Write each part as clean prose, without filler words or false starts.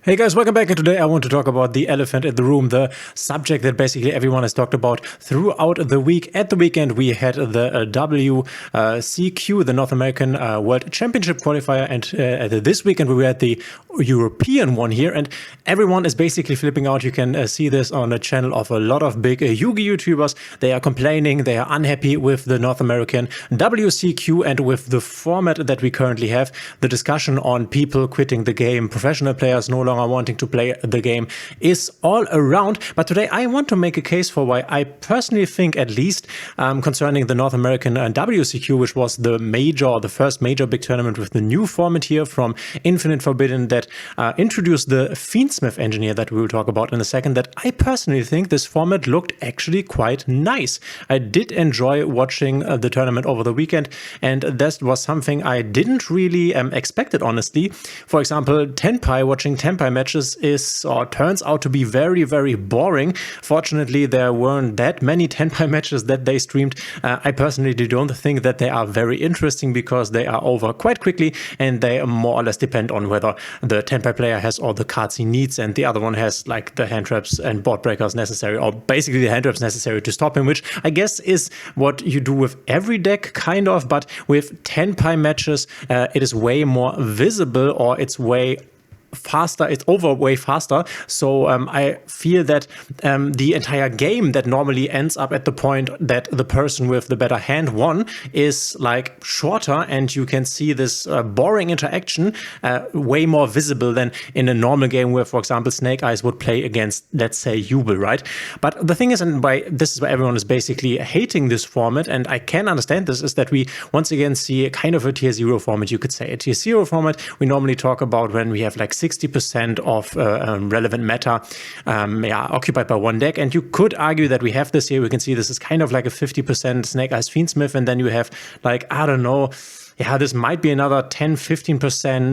Hey guys, welcome back, and today I want to talk about the elephant in the room, the subject that basically everyone has talked about throughout the week. At the weekend, we had the WCQ, the North American World Championship qualifier, and this weekend we were at the European one here, and everyone is basically flipping out. You can see this on the channel of a lot of big Yu-Gi-Oh YouTubers. They are complaining, they are unhappy with the North American WCQ and with the format that we currently have. The discussion on people quitting the game, professional players no longer wanting to play the game is all around. But today I want to make a case for why I personally think, at least concerning the North American WCQ, which was the first major big tournament with the new format here from Infinite Forbidden that introduced the Fiendsmith engineer that we will talk about in a second, that I personally think this format looked actually quite nice. I did enjoy watching the tournament over the weekend, and that was something I didn't really expect it, honestly. For example, watching Tenpai matches turns out to be very, very boring. Fortunately, there weren't that many Tenpai matches that they streamed. I personally don't think that they are very interesting because they are over quite quickly, and they more or less depend on whether the Tenpai player has all the cards he needs and the other one has like the hand traps and board breakers necessary, or basically the hand traps necessary to stop him, which I guess is what you do with every deck, kind of. But with Tenpai matches, it is way more visible, or it's way faster, it's over way faster. So I feel that the entire game that normally ends up at the point that the person with the better hand won is like shorter, and you can see this boring interaction way more visible than in a normal game where, for example, Snake Eyes would play against, let's say, yugioh, right? But the thing is, and this is why everyone is basically hating this format, and I can understand this, is that we once again see kind of a tier 0 format, you could say. A tier 0 format we normally talk about when we have like 60% of relevant meta occupied by one deck. And you could argue that we have this here. We can see this is kind of like a 50% Snake Eyes Fiendsmith, and then you have like, I don't know, this might be another 10-15%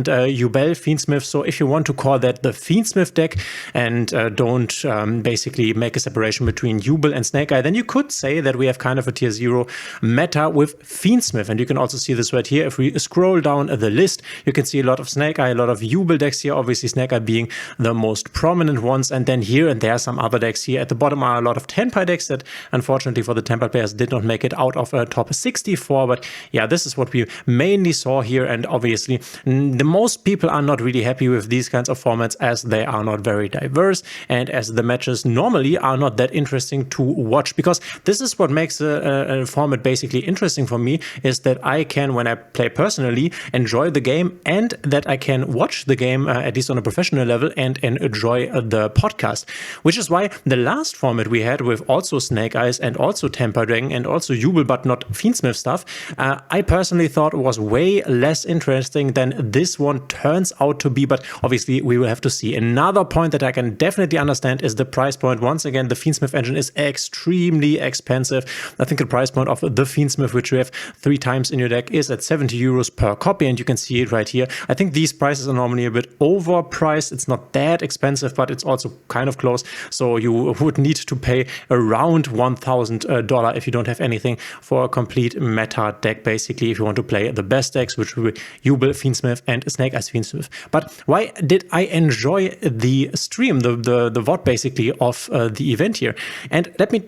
Yubel Fiendsmith. So if you want to call that the Fiendsmith deck and don't basically make a separation between Yubel and Snake Eye, then you could say that we have kind of a tier 0 meta with Fiendsmith. And you can also see this right here. If we scroll down the list, you can see a lot of Snake Eye, a lot of Yubel decks here, obviously Snake Eye being the most prominent ones. And then here and there some other decks here. At the bottom are a lot of Tenpai decks that unfortunately for the Tenpai players did not make it out of top 64. But yeah, this is what we mainly saw here, and obviously the most people are not really happy with these kinds of formats, as they are not very diverse and as the matches normally are not that interesting to watch. Because this is what makes a format basically interesting for me, is that I can, when I play personally, enjoy the game, and that I can watch the game at least on a professional level and enjoy the podcast, which is why the last format we had with also Snake Eyes and also Tenpai Dragon and also Yubel but not Fiendsmith stuff, I personally thought was way less interesting than this one turns out to be. But obviously we will have to see. Another point that I can definitely understand is the price point. Once again, the Fiendsmith engine is extremely expensive. I think the price point of the Fiendsmith, which you have 3 times in your deck, is at 70 euros per copy, and you can see it right here. I think these prices are normally a bit overpriced. It's not that expensive, but it's also kind of close. So you would need to pay around $1,000 if you don't have anything for a complete meta deck, basically, if you want to play the best decks, which will be Yubel Fiendsmith and Snake Eyes Fiendsmith. But why did I enjoy the stream, the VOD basically of the event here? And let me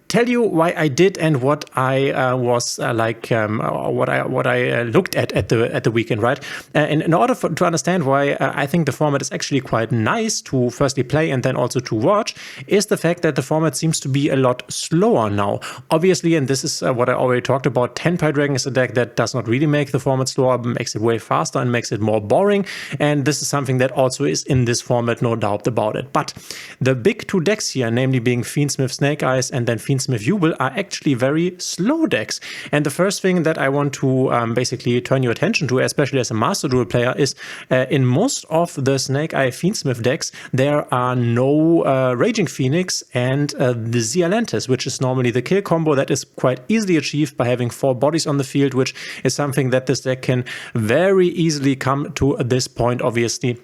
tell you why I did and what I was what I looked at the weekend, right? And in order to understand why I think the format is actually quite nice to firstly play and then also to watch, is the fact that the format seems to be a lot slower now. Obviously, and this is what I already talked about, Tenpai Dragon is a deck that does not really make the format slower, makes it way faster and makes it more boring. And this is something that also is in this format, no doubt about it. But the big 2 decks here, namely being Fiendsmith Snake Eyes and then Fiendsmith Yubel, are actually very slow decks. And the first thing that I want to basically turn your attention to, especially as a Master Duel player, is in most of the Snake Eye Fiendsmith decks, there are no Raging Phoenix and the Zialantis, which is normally the kill combo that is quite easily achieved by having 4 bodies on the field, which is something that this deck can very easily come to this point, obviously.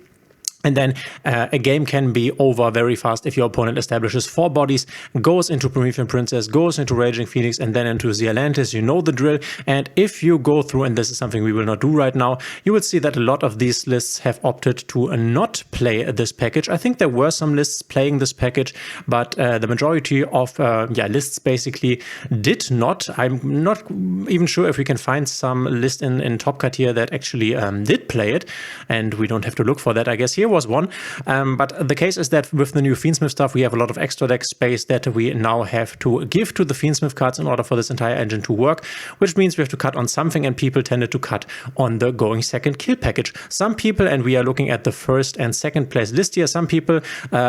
And then a game can be over very fast if your opponent establishes 4 bodies, goes into Promethean Princess, goes into Raging Phoenix, and then into the Atlantis. You know the drill. And if you go through, and this is something we will not do right now, you will see that a lot of these lists have opted to not play this package. I think there were some lists playing this package, but the majority of lists basically did not. I'm not even sure if we can find some list in Top Cut here that actually did play it, and we don't have to look for that. I guess here was one, but the case is that with the new Fiendsmith stuff, we have a lot of extra deck space that we now have to give to the Fiendsmith cards in order for this entire engine to work, which means we have to cut on something, and people tended to cut on the going second kill package. Some people, and we are looking at the first and second place list here, some people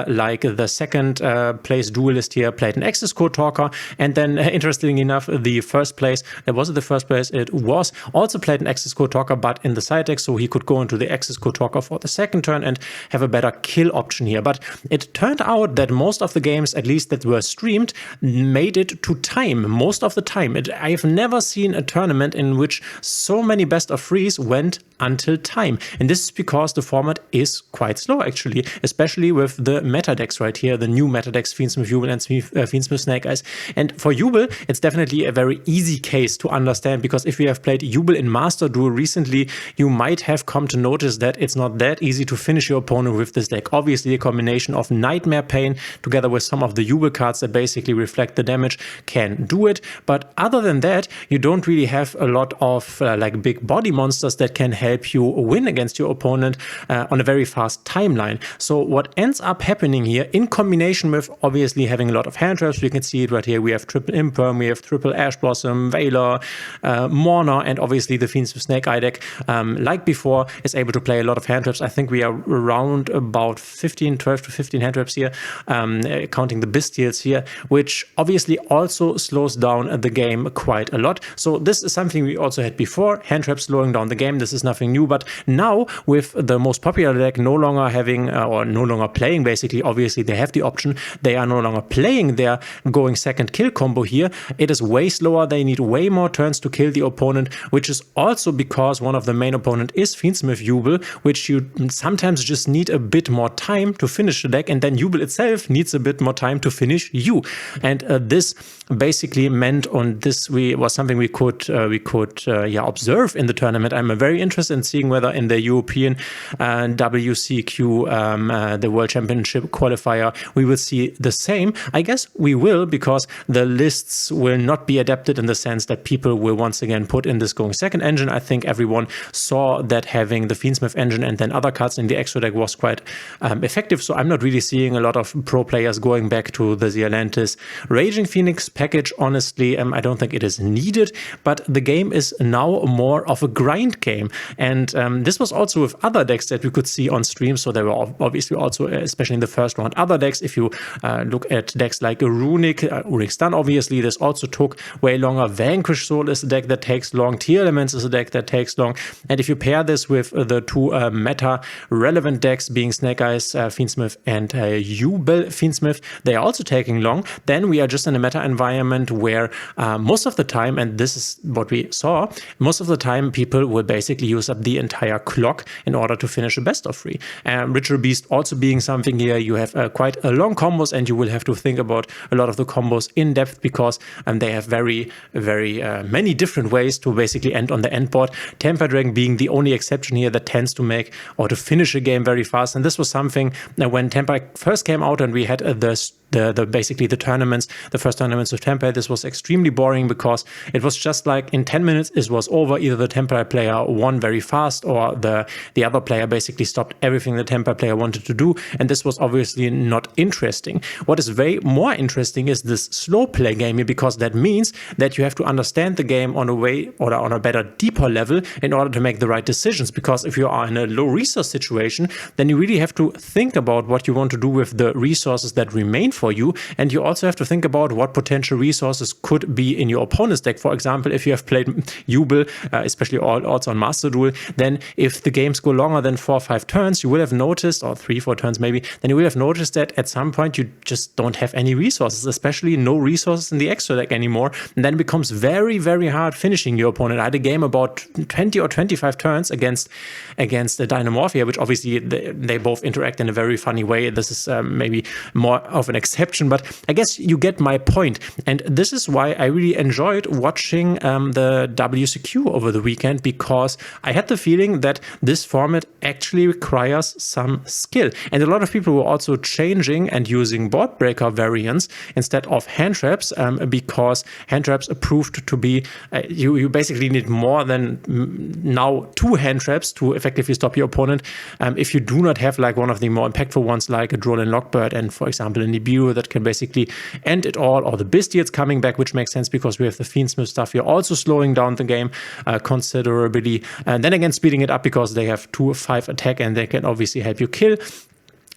like the second place duel list here played an access code talker, and then interestingly enough, the first place, it wasn't the first place, it was also played an access code talker, but in the side deck, so he could go into the access code talker for the second turn and have a better kill option here. But it turned out that most of the games, at least that were streamed, made it to time most of the time. I've never seen a tournament in which so many best of threes went until time, and this is because the format is quite slow actually, especially with the meta decks right here, the new meta decks, Fiendsmith Jubel and Fiendsmith Snake Eyes. And for Jubel, it's definitely a very easy case to understand, because if you have played Jubel in Master Duel recently, you might have come to notice that it's not that easy to finish your opponent with this deck. Obviously, a combination of Nightmare Pain together with some of the Jubel cards that basically reflect the damage can do it, but other than that, you don't really have a lot of like big body monsters that can help you win against your opponent on a very fast timeline. So what ends up happening here, in combination with obviously having a lot of hand traps, we can see it right here, we have triple Imperm, we have triple Ash Blossom, Valor, Mourner, and obviously the Fiendsmith Snake Eye deck, like before, is able to play a lot of hand traps. I think we are around about 12 to 15 hand traps here, counting the Bestials here, which obviously also slows down the game quite a lot. So this is something we also had before, hand traps slowing down the game. This is nothing new, but now with the most popular deck no longer having or no longer playing, basically, obviously they have the option, they are no longer playing their going second kill combo here. It is way slower, they need way more turns to kill the opponent, which is also because one of the main opponent is Fiendsmith Jubel, which you sometimes just need a bit more time to finish the deck, and then Jubel itself needs a bit more time to finish you. And this basically meant, on this was something we could observe in the tournament. I'm very interested in seeing whether in the European WCQ, the World Championship qualifier, we will see the same. I guess we will, because the lists will not be adapted in the sense that people will once again put in this going second engine. I think everyone saw that having the Fiendsmith engine and then other cards in the extra deck was quite effective. So I'm not really seeing a lot of pro players going back to the Atlantis Raging Phoenix package. Honestly, I don't think it is needed, but the game is now more of a grind game. And this was also with other decks that we could see on stream. So there were obviously also, especially in the first round, other decks. If you look at decks like Runic Stun, obviously this also took way longer. Vanquish Soul is a deck that takes long. Tear Elements is a deck that takes long. And if you pair this with the two meta relevant decks being Snake Eyes Fiendsmith and Jubel Fiendsmith, they are also taking long, then we are just in a meta environment where most of the time, and this is what we saw, most of the time people will basically use up the entire clock in order to finish a best of three. Ritual Beast also being something here, you have quite a long combos, and you will have to think about a lot of the combos in depth, because they have very many different ways to basically end on the end board. Temper Dragon being the only exception here that tends to make or to finish a game very fast. And this was something when Temper first came out and we had basically the tournaments, the first tournaments of Temper, this was extremely boring, because it was just like in 10 minutes it was over. Either the Temper player won very fast, or the other player basically stopped everything the Temper player wanted to do, and this was obviously not interesting. What is way more interesting is this slow play game here, because that means that you have to understand the game on a way, or on a better, deeper level, in order to make the right decisions. Because if you are in a low resource situation, then you really have to think about what you want to do with the resources that remain for you. And you also have to think about what potential resources could be in your opponent's deck. For example, if you have played yugioh, especially also on Master Duel, then if the games go longer than 4 or 5 turns, you will have noticed, or 3 or 4 turns maybe, then you will have noticed that at some point you just don't have any resources, especially no resources in the extra deck anymore. And then it becomes very, very hard finishing your opponent. I had a game about 20 or 25 turns against the Dynamorphia, which obviously they both interact in a very funny way. This is maybe more of an exception, but I guess you get my point. And this is why I really enjoyed watching the WCQ over the weekend, because I had the feeling that this format actually requires some skill. And a lot of people were also changing and using board breaker variants instead of hand traps, because hand traps proved to be, you basically need more than now 2 hand traps to effectively stop your opponent. If you do not have like one of the more impactful ones like a Droll and Lockbird and, for example, a Nibiru that can basically end it all, or the Bestials coming back, which makes sense because we have the Fiendsmith stuff. You're also slowing down the game considerably, and then again speeding it up because they have 2/5 attack and they can obviously help you kill.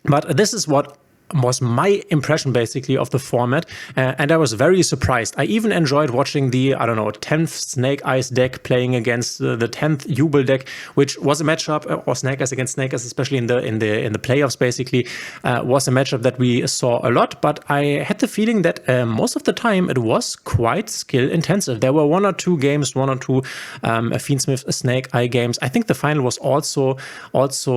But this is what was my impression basically of the format, and I was very surprised. I even enjoyed watching the, I don't know, 10th Snake Eyes deck playing against the 10th yugioh deck, which was a matchup, or Snake Eyes against Snake Eyes, especially in the playoffs basically, was a matchup that we saw a lot. But I had the feeling that most of the time it was quite skill intensive. There were 1 or 2 games, 1 or 2 Fiendsmith Snake Eye games. I think the final was also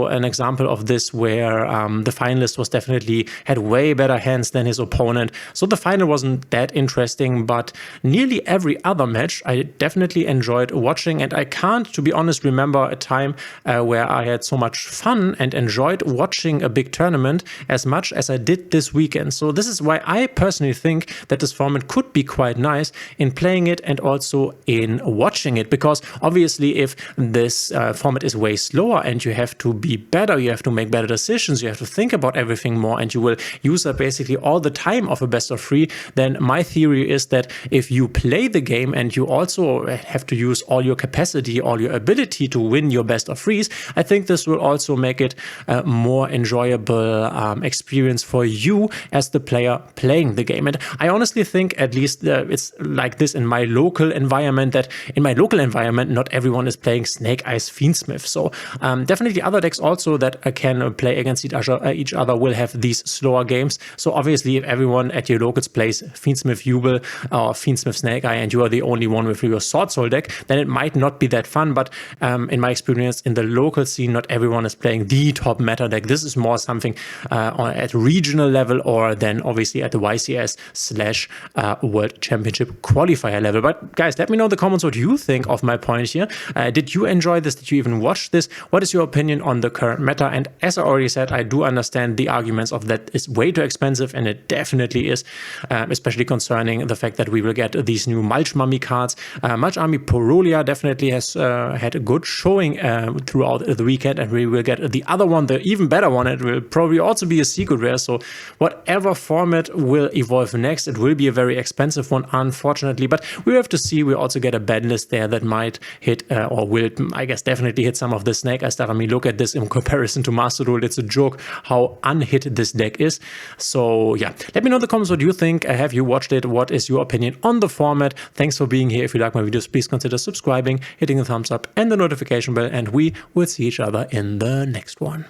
an example of this, where the finalist was definitely had way better hands than his opponent. So the final wasn't that interesting, but nearly every other match I definitely enjoyed watching. And I can't, to be honest, remember a time where I had so much fun and enjoyed watching a big tournament as much as I did this weekend. So this is why I personally think that this format could be quite nice in playing it and also in watching it, because obviously if this format is way slower and you have to be better, you have to make better decisions, you have to think about everything more, and you will use up basically all the time of a best of 3, then my theory is that if you play the game and you also have to use all your capacity, all your ability to win your best of 3s, I think this will also make it a more enjoyable experience for you as the player playing the game. And I honestly think, at least it's like this in my local environment, that in my local environment not everyone is playing Snake Eyes Fiendsmith. So definitely other decks also that can play against each other will have these slower games. So obviously if everyone at your locals plays Fiendsmith yugioh or Fiendsmith Snake Eye and you are the only one with your Sword Soul deck, then it might not be that fun. But in my experience in the local scene, not everyone is playing the top meta deck. This is more something at regional level, or then obviously at the YCS / World Championship qualifier level. But guys, let me know in the comments what you think of my point here. Did you enjoy this? Did you even watch this? What is your opinion on the current meta? And as I already said, I do understand the arguments of that is way too expensive, and it definitely is, especially concerning the fact that we will get these new Mulch Mummy cards. Mulch Army Porolia definitely has had a good showing throughout the weekend, and we will get the other one, the even better one. It will probably also be a secret rare. So whatever format will evolve next, it will be a very expensive one, unfortunately. But we have to see. We also get a ban list there that might hit, or will, I guess, definitely hit some of the Snake Eye stuff. I mean, look at this in comparison to Master Duel. It's a joke how unhit this deck is. So yeah, let me know in the comments what you think. Have you watched it? What is your opinion on the format? Thanks for being here. If you like my videos, please consider subscribing, hitting the thumbs up and the notification bell, and we will see each other in the next one.